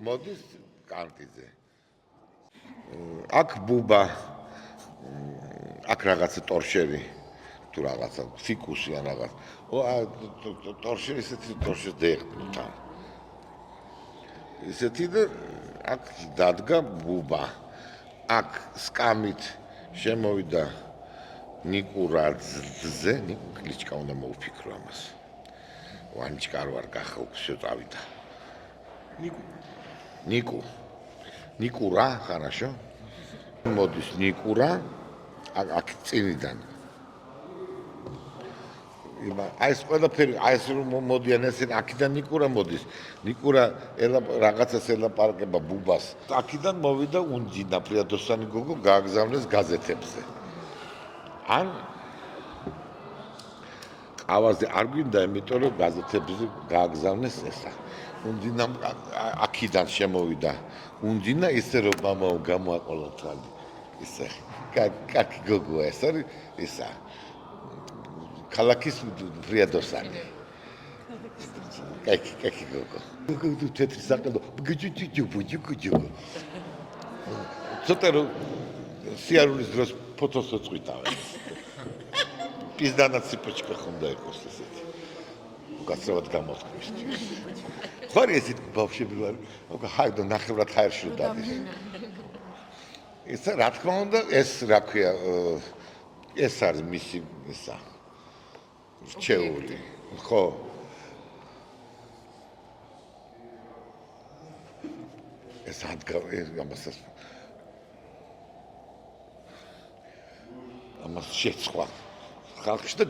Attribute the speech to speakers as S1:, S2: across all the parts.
S1: მოდის კანტიზე. აქ ბუბა, აქ რაღაცა ტორშერი, თუ რაღაცა ფიკუსი ან რაღაც. ტორშერი ისეთი ტორშერს დაეხმარება. ისეთი და აქ დადგა ბუბა. აქ სკამით შემოვიდა ნიკურაძე, ნიკლიჩკა უნდა მოუფიქრო ამას. ვანჩკა არ ვარ გახა უფრო წავიდა. ნიკურა ხანაშო. მოდის ნიკურა აქ წინიდან. აი ეს ყველაფერი, აი ეს რომ მოდიან ესენ აქედან ნიკურა მოდის. ნიკურა რაღაცას ელაპარაკება ბუბას. აქედან მოვიდა უნჯინა ფრიადოსანი გოგო გააგზავნეს გაზეთებზე. ან ყავაზე არ გვინდა, იმიტომ რომ გაზეთებზე გააგზავნეს ესა. უნჯინამ აქედან შემოვიდა. უნჯინა ისე რომ მამაო გამოაყოლა თვალი. ისე კაკი გოგოა ეს არის ისა. ქალაქის ფრიადოსანი. კაკი გოგო. გოგო თეთრი საყელო. ბუჯუჯუჯუჯუჯუ. ცოტა რომ სიარულის დროს ფოტოს წვითავენ. პიზდანაც სიპოჩკა ხონდა იყოს ესეთი. უკაცრავად გამოთქმის. ხარ ესეთ ბავშვები ვარ. ჰაიდო ნახევრად ჰაერში დადის. ეს რა თქმა უნდა ეს რა ქვია ეს არის მისი ისა. რჩეული. ხო. ეს ამასაც ამას შეცვა. ხალხში და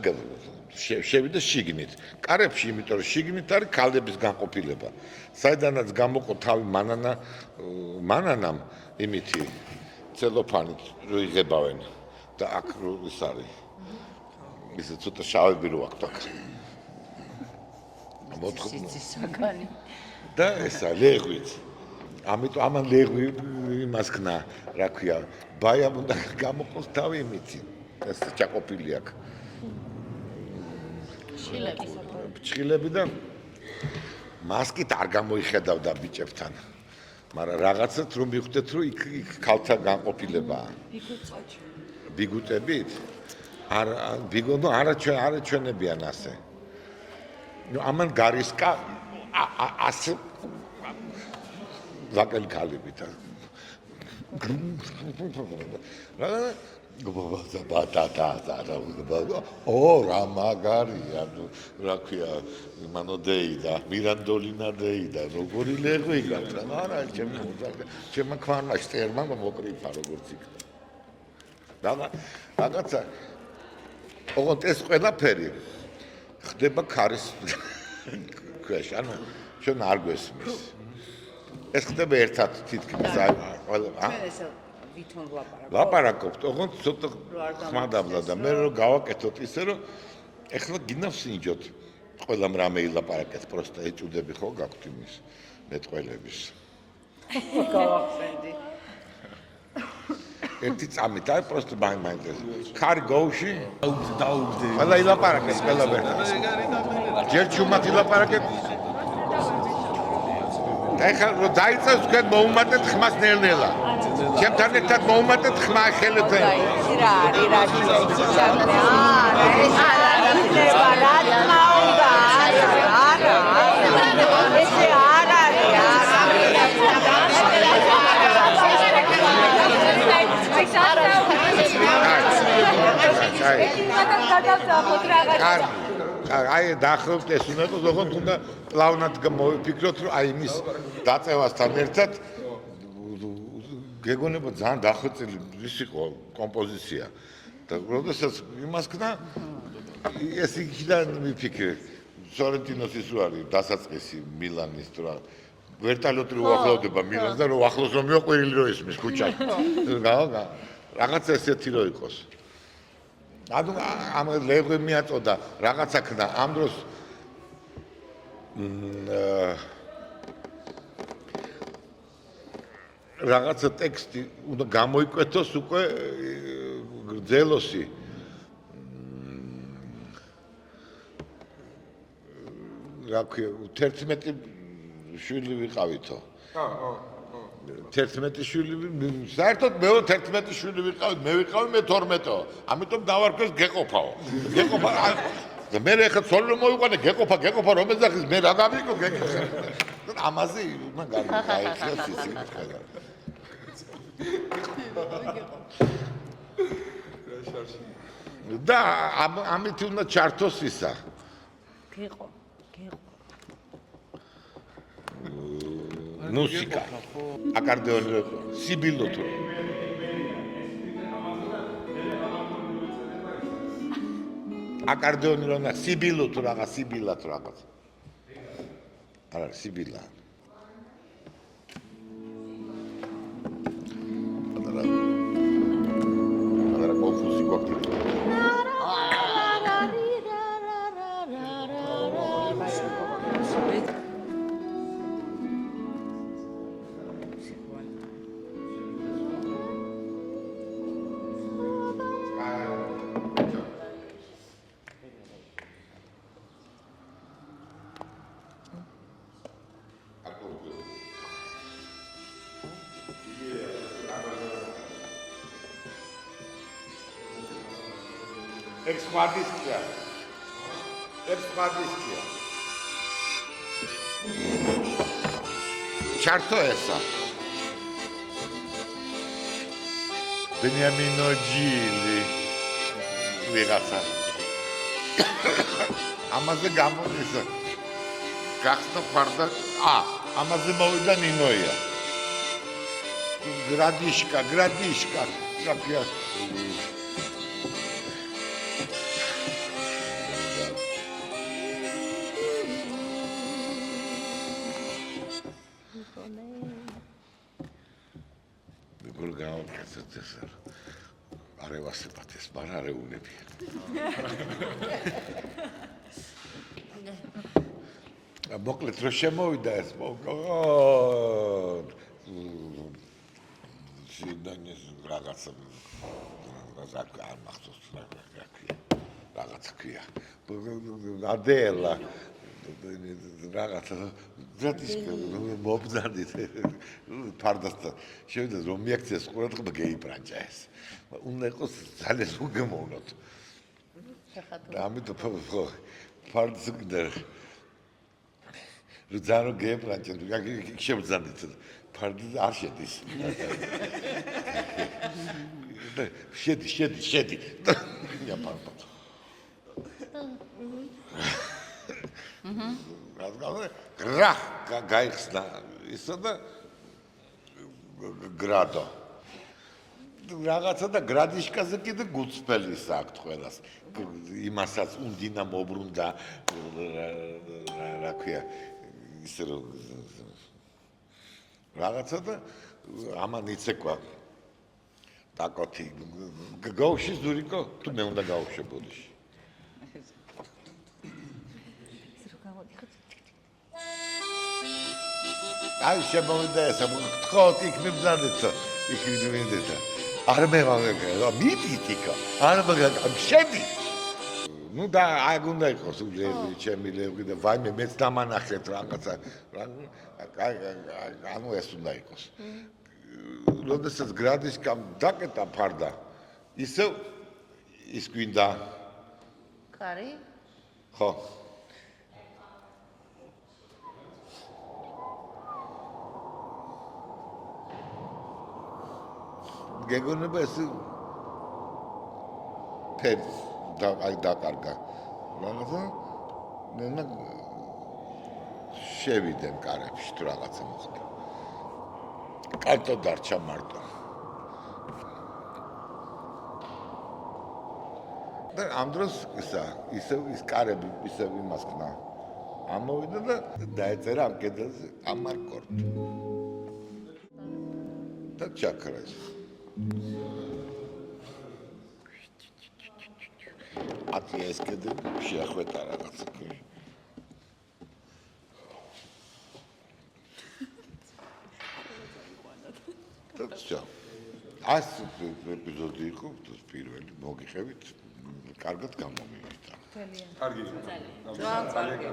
S1: შევიდა შიგნით. კარებში, იმიტომ რომ შიგნით არის ქალების განყოფილება. საიდანაც გამოყო თავი მანანამ იმითი ცელოფანით რო იღებავენ და აქ ის არის. ისე ცოტა შავები რო აქვს აქ.
S2: მოთხოვნი.
S1: და ესა ლეღვით. ამიტომ ამან ლეღვი იმას ქნა, რა ქვია, ბაიამ უნდა გამოყოს თავი იმითი. ეს ჩაყოფილი აქ. ჩხილები და მასკით არ გამოიხედავდა ბიჭებთან. მაგრამ რაღაცაც რომ მიხვდეთ რომ იქ ქალთა განყოფილებაა. ბიგუტებით? ბიგონო არაჩვენებიან ასე. ამან გარისკა ასე ვაკელი ქალებით. რა მაგარია, რა ქვია, მანო დეიდა, მირანდოლინა დეიდა, როგორი ლეღვი გაქვს, არა, ჩემმა ქვანა შტერმა მოკრიფა როგორც იქნა. რაღაცა ოღონდ ეს ყველაფერი ხდება ქარის ქვეშ, ანუ ჩვენ არ გვესმის. ეს ხდება ერთად თითქმის ყველა
S2: ვითომ
S1: ლაპარაკობთ, ოღონდ ცოტა ხმადაბლა და მე რომ გავაკეთოთ ისე რომ ეხლა გინდა ვსინჯოთ ყველამ რამე ილაპარაკეთ, პროსტა ეჭუდები ხო გაქვთ იმის მეტყველების.
S2: გავახსენდი.
S1: ერთი წამით არის პროსტა მაინტერეს. ქარი გოუში
S3: დაუგდე.
S1: ყველა ილაპარაკეს, ყველა ერთად. ჯერ ჩუმად ილაპარაკეთ. ეხლა რომ დაიწევს თქვენ მოუმატეთ ხმას ნელ-ნელა. ჩემთან ერთად მოუმატეთ ხმა ხელთან.
S2: რა ეს არაფერია, რა თქმა უნდა. არა. ესე არ არის.
S1: აი დაახლოებით ეს უნდა იყოს, ოღონდ უნდა პლავნად მოვიფიქროთ, რომ აი იმის დაწევასთან ერთად გეგონება ძალიან დახვეწილი ის იყო კომპოზიცია. და როდესაც იმას ქნა ეს იქიდან მიფიქრე. სორენტინოს ის არის დასაწყისი მილანის რა ვერტალოტი რო ახლოვდება მილანს და რო ახლოს რომ მიოყვირილი რო ისმის ქუჩაში. რაღაცა ესეთი რო იყოს. ანუ ამ ლეღვი მიაწოდა რაღაცა ქნა ამ დროს რაღაცა ტექსტი უნდა გამოიკვეთოს უკვე გრძელოსი რა ქვია 11 შვილი ვიყავითო. 11 შვილი, საერთოდ მე 11 შვილი ვიყავით, მე ვიყავი მე 12-ო. ამიტომ დავარქვეს გეყოფაო. გეყოფა და მე ხა ცოლი რომ მოვიყვანე გეყოფა რომ ეძახის მე რა გავიქო გეყოფა. ამაზე უნდა გაიხსნას ისე ხება. და ამით უნდა ჩართოს ისა.
S2: გეყო.
S1: მუსიკა. აკორდეონი სიბილო თუ. აკორდეონი რომ სიბილო თუ რაღაც სიბილა თუ რაღაც. არა სიბილა. არა კონფუსი გვაქვს. Εξπαντήσκια. Τσάρτο έσα. Μπενιαμίνο Τζίλι. Λίγασα. Άμα δεν γαμώνησα. Κάχτα πάρτα. Άμα δεν μოვიდა Νινόια. Γραντίσκα. Κάποια. Are vasepatეს, მაგრამ არ ეუნებია. მოკლედ რო შემოვიდა ეს შედანეს რაღაცა არ მახსოვს რაღაცა ქვია. ადელა რაღაცა ძრატისკა მობძანდით ფარდასთან შევიდა რომ მიაქციეს ყურადღება გეიბრანჭა ეს უნდა იყოს ძალიან უგემოვნოთ და ამიტომ ფარდს გდა ძალიან გეიბრანჭა შევძანდით ფარდი არ შედის შედი я папа გრა გაიხსნა ისა და გრადო რაღაცა და გრადიშკაზე კიდე გულწრფელის აქვთ ყველას იმასაც უნდინა მობრუნდა რა ქვია ისე რომ რაღაცა და ამან იცეკვა დაკოთი გავში ზურიკო თუ მე უნდა გავშებოდი აი შემოვიდა ესა გთხოვთ იქ მიბზანდეთო იქ მივიდეთ არ მე მაგა მიტიტიკა არ მაგა შედი ну да აი გუნდა იყოს ჩემი ლევი და ვაიმე მეც დამანახეთ რაღაცა ანუ ეს უნდა იყოს როდესაც გრადისკამ დაკეტა ფარდა ისევ ის გვინდა
S2: კარი
S1: ხო გეგონება ეს ფერს და აი დაკარგა რაღაცა ნენა შევიდნენ კარებში თუ რაღაცა მოხდა კარტო დარჩა მარტო და ამ დროს ისევ ის კარები ისევ იმასქნა ამოვიდა და დაეწერა ამ კედელზე ამარკორტ და ჩაქრა ის ათი ეს კედელი შეახვეთა რაღაცა ქვია და всё ას ეპიზოდი იყო პირველი მოგიხევით კარგად გამომივიდა
S3: კარგი ძალიან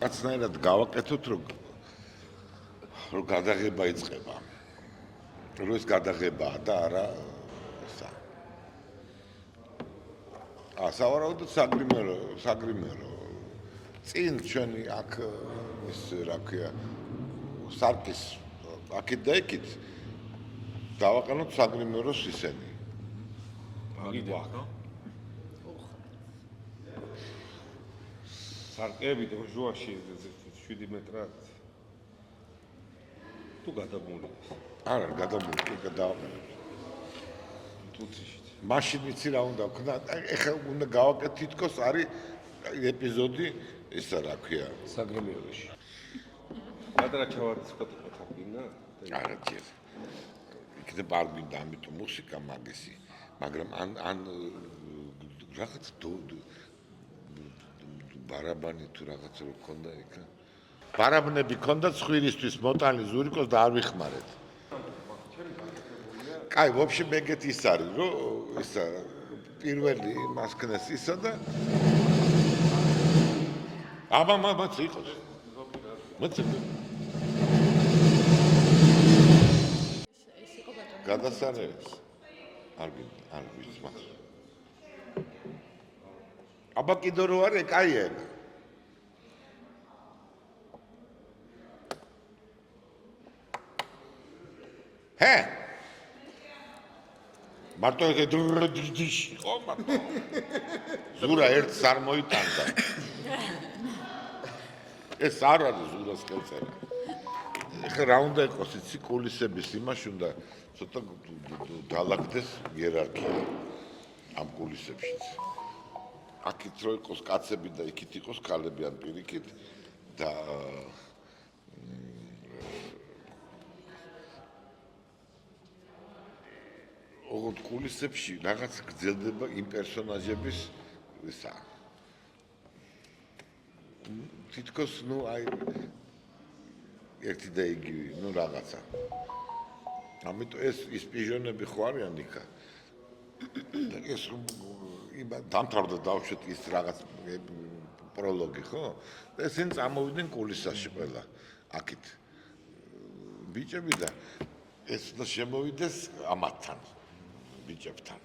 S1: კაცნაირად გავაკეთოთ, რომ გადაღება იწყება. რომ ეს გადაღებაა და არა ესა. სავარაუდოდ საგრიმერო. წინ ჩვენი აქ ის რა ქვია სარკის აქეთ და იქით დავაყენოთ საგრიმეროს ისენი.
S3: მაგიდა ხო?
S4: სარკები და ჟუაში 7 მეტრად თუ გადამული
S1: არა გადამული დავაყენოთ.
S4: თუციშით
S1: მაშინ იცი რა უნდა ვქნა ეხლა უნდა გავაკეთო თითქოს არის ეპიზოდი ისა რა ქვია
S4: საგრემიოში ადრა ჩავარდს ფოტოგრაფინა
S1: არა ჯერ იქნება არ გვინდა ამიტომ მუსიკა მაგისი მაგრამ ან რაღაც ბარაბანი თუ რაღაც რო ქონდა იქ ბარაბნები ქონდა ცხვირისთვის მოტანი ზურიკოს და არ ვიხმარეთ კაი ვოფშე მეგეთ ის არის რომ ისა პირველი მასკნეს ისა და აბა მაც იყოს მაც გადასარევი არ ვიცმას აბა კიდო რო არის კაია ჰე მარტო ეს დრდიში ხო მარტო ზურა ერთს არ მოიტანდა ეს არ არის ზურას ხელწერა ეხლა რა უნდა იყოს იცი კულისების იმაში უნდა ცოტა დალაგდეს იერარქია ამ კულისებშიც აქეთ რო იყოს კაცები და იქით იყოს ქალები ან პირიქით და ოღონდ კულისებში რაღაც გრძელდება იმ პერსონაჟების ისა თითქოს ნუ აი ერთი და იგივე ნუ რაღაცა ამიტომ ეს ის პიჟონები ხო არიან იქა და ეს დამთავრდა დავშვეთ ის რაღაც პროლოგი ხო და ესენ წამოვიდნენ კულისაში ყველა აქეთ ბიჭები და ეს და შემოვიდეს ამათთან ბიჭებთან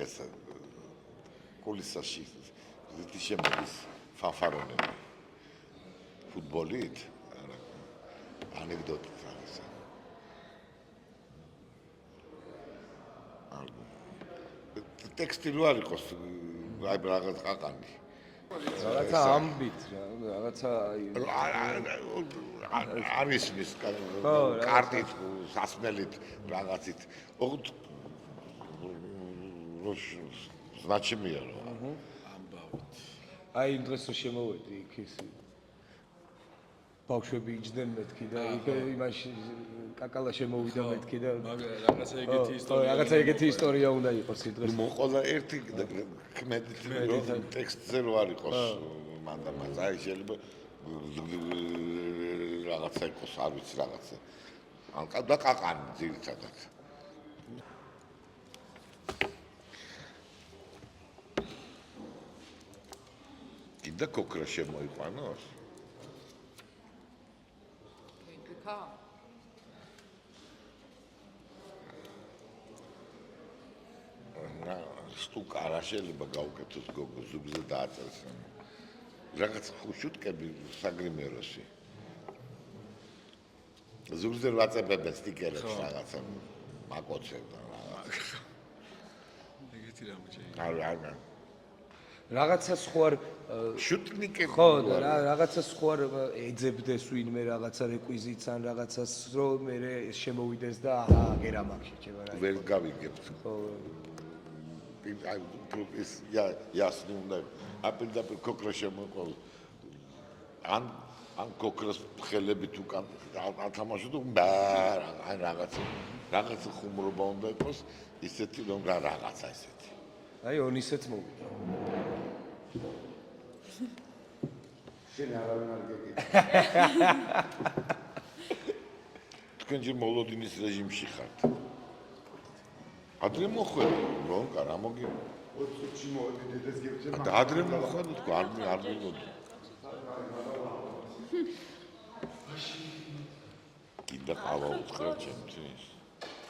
S1: ეს კულისაში ზეთი შემოდის ფანფარონები ფუტბოლით ანეკდოტით რაღაცა ტექსტი რო არ იყოს აი რაღაც ყაყანი
S4: რაღაცა ამბით რაღაცა
S1: არის მის კარტით სასმელით რაღაცით ოღონდ значимია რო
S3: ამბავით.
S4: აი იმ დღეს რო შემოვედი იქ ის ბავშვები იჯდნენ მეთქი და იქ იმაში კაკალა შემოვიდა მეთქი და
S3: რაღაცა ეგეთი ისტორია.
S4: რაღაცა ეგეთი ისტორია უნდა იყოს იმ დღეს.
S1: მოყოლა ერთი კმედით რომ ტექსტზე რო არ იყოს მანდა მას აი შეიძლება რაღაცა იყოს არ ვიცი რაღაცა ან და ყაყანი ძირითადად და კოკრა შემოიყვანოს?
S5: გიქა?
S1: სტუკა რა შეიძლება გაუკეთოს გოგო ზუგზე დააწერს. რაღაც ხუშუტკები საგრიმეროში. ზუგზე ვაწებებენ სტიკერებს რაღაცა მაკოცებ და რაღაც.
S3: ეგეთი რამოჩი.
S1: არა.
S4: რაღაცა სხვა
S1: შუტნიკები.
S4: ხო და რაღაცა სხვა ეძებდეს ვინმე რაღაცა რეკვიზიტს ან რაღაცას რომ მე შემოვიდეს და აჰა გერამაკში ჩემ რა.
S1: ვერ გავიგებთ.
S4: ხო
S1: აი ის ясნი უნდა აპილდაპირ კოკრა შემოყოლ ან კოკრას ხელებით უკან ათამაშო და აი რაღაც ხუმრობა უნდა იყოს ისეთი რომ რაღაცა ისეთი
S4: აი ონისეც მოვიდა
S1: შენ არავინ არ გეკითხა თქვენ ჯერ მოლოდინის რეჟიმში ხართ ადრე მოხვედი რონკა რა მოგი
S6: 20 წუთში მოვედი დედეს გებჭება
S1: და ადრე მოხვედი თქო არ მივოდი კიდე ყავა უთხრა ჩემთვის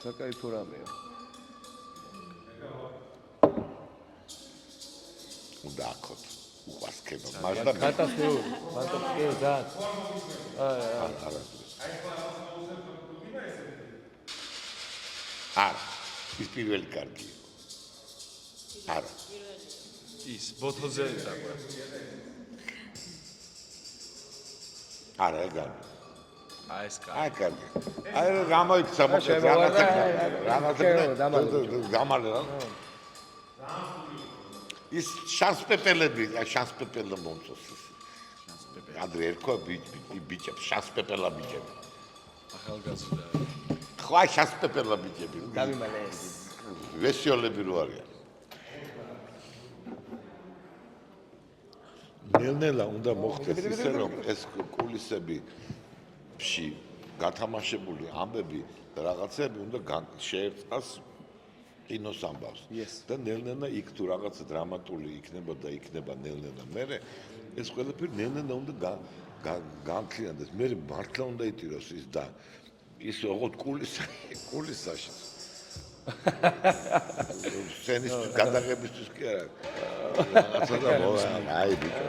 S4: საკაიფო რამეა
S1: უნდა აქოთ უყასკება მაგრამ
S4: ფანტასტიკური და
S1: არა ის პირველი კარგი არა
S3: ის ბოთოზე დაყვა.
S1: არა ეგარ
S3: აი ეს კარი.
S1: აი კარგი აი რა მოიქცა მოკლედ რაღაცა დამალე რა ის შანსპეპელები შანსპეპელა მომწოს ადრე ერქვა ბიჭებს შანსპეპელა ბიჭები
S3: ახალგაზრდა.
S1: ხო აი შანსპეპელა ბიჭები
S4: გამიმალე ეს
S1: ვესიოლები რო არიან ნელ-ნელა უნდა მოხდეს ისე რომ ეს კულისებში გათამაშებული ამბები და რაღაცები უნდა შეერწყას კინოს ამბავს და ნელ-ნელა იქ თუ რაღაცა დრამატული იქნება და იქნება ნელ-ნელა მერე ეს ყველაფერი ნელ-ნელა უნდა განხილდეს მერე მართლა უნდა იტიროს ის და ის ოღონდ კულისაში სცენის გადაღებისთვის კი არა რაღაცა და აი ბიჭო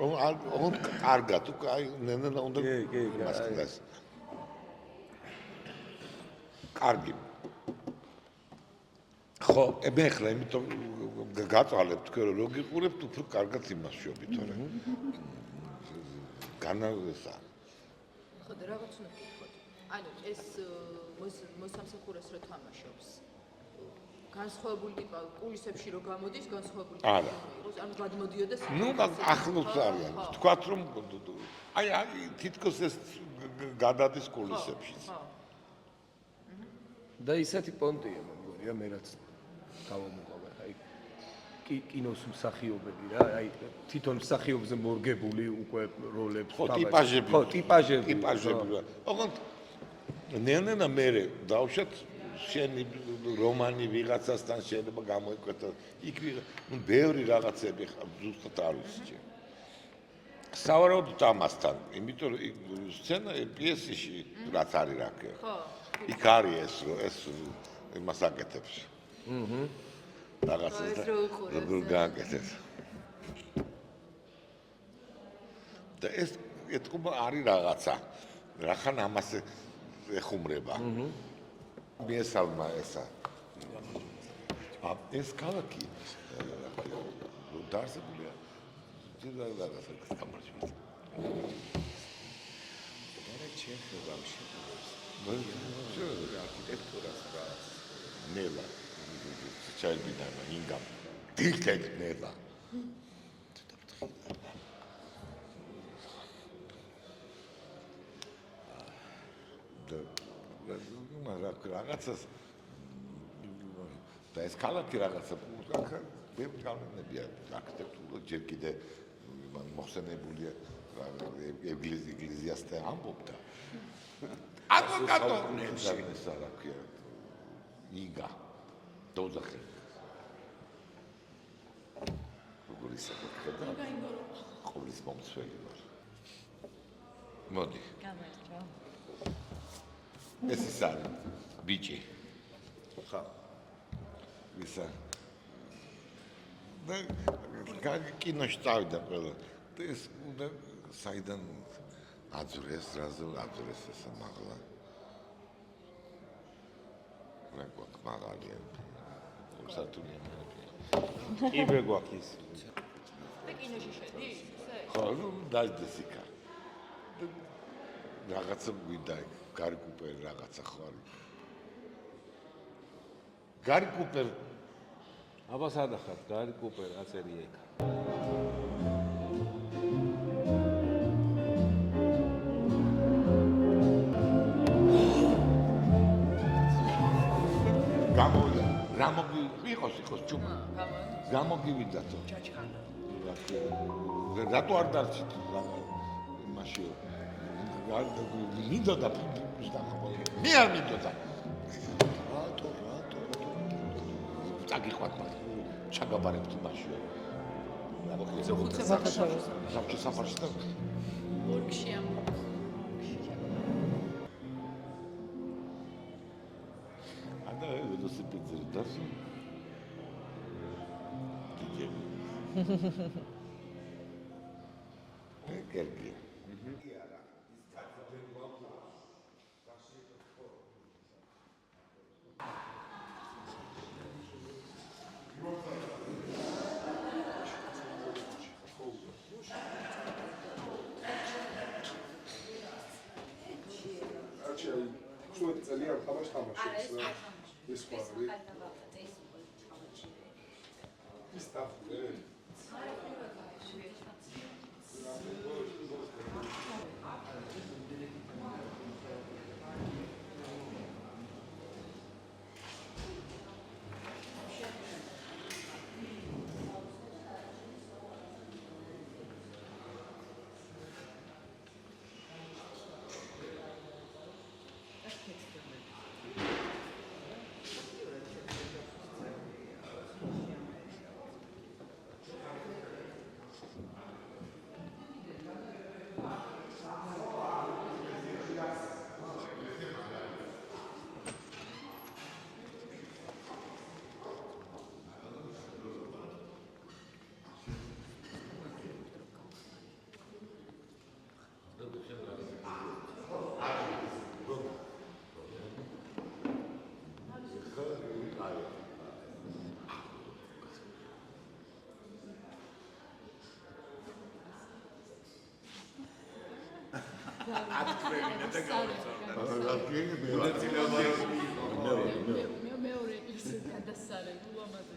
S1: ოღონდ კარგად უკვე აი ნელა უნდა მასკდას კარგი ხო მე ხლა იმიტომ გაწვალებ თქვენ რომ გიყურებთ უფრო კარგად იმას შობი თორე განაგვესა
S5: ხო და რაღაც უნდა გითხოთ. ანუ ეს მოსამსახურეს რო თამაშობს. განსხვავებული ტიპა კულისებში რო გამოდის, განსხვავებული ტიპა იყოს, ანუ გადმოდიოდა
S1: ნუ ახლოს არიან. თქვათ რომ აი თითქოს ეს გადადის კულისებში.
S4: და ისეთი პონტია მე მგონია მე რაც გავამოყვა აი კინოს მსახიობები რა აი თვითონ მსახიობზე მორგებული უკვე როლებს
S1: ხო ტიპაჟები
S4: ხო ტიპაჟები
S1: ოღონდ ნელა მერე დავშეთ შენი რომანი ვიღაცასთან შეიძლება გამოიკვეთა იქ ნუ ბევრი რაღაცები ზუსტად არ ვიცი სავარაუდოდ ამასთან იმიტომ რომ სცენა პიესში რაც არის რა ხო იქ არის ეს იმას აკეთებს რაღაცა როგორ გააკეთებს და ეს ეთქობა არის რაღაცა რახან ამას ეხუმრება მიესალმა ესა ეს ქალაქი დაარსებულია რაღაცა გამარჯვება არქიტექტურას და ნელა ჩაილბინა ინგამ დილთეკ ნელა და რაღაცას და ეს ქალაქი რაღაცა მე გავენებია არქიტექტურა ჯერ კიდე მოხსენებულია ეგლიზიასთან ამბობდა ადვოკატო ნესა რა ქვია იგა დოძახი როგორ ისაკეთე და ყოვლის მომცველი ვარ. მოდი.
S2: გამარჯობა.
S1: ეს ის არის ბიჭი. ხა. ვისა. და კინოში წავიდა ყველა. და ეს უნდა საიდან აძვრეს, რაზე აძვრეს ეს მაღლა. რა გვაქვს მაღალია. სათუნია მე.
S4: კი გვაქვს ის.
S5: და კინოში შედის ისე?
S1: ხო, ნუ დაждდეს იქა. რაღაცა გვინდა იქ, გარი კუპერი რაღაცა ხო არის. გარი კუპერი
S7: აბა სადახარ გარი კუპერ აწერია იქ
S1: გამოვიდა რა მოგიყოს ჩუბი გამოგივიდათო რატო არ დარჩით იმაში მინდოდა მე არ მინდოდა რატო წაგიყვათ მათ ჩაგაბარებთ იმაშიო სამჩი საფარში და
S5: ორგში ამ
S1: ადა ველოსიპედზე დასო კერგია
S6: შუა წელია თამაშობს ეს ხო არის ის ტაფლე
S5: მეორე ის გადასარევი ლამაზი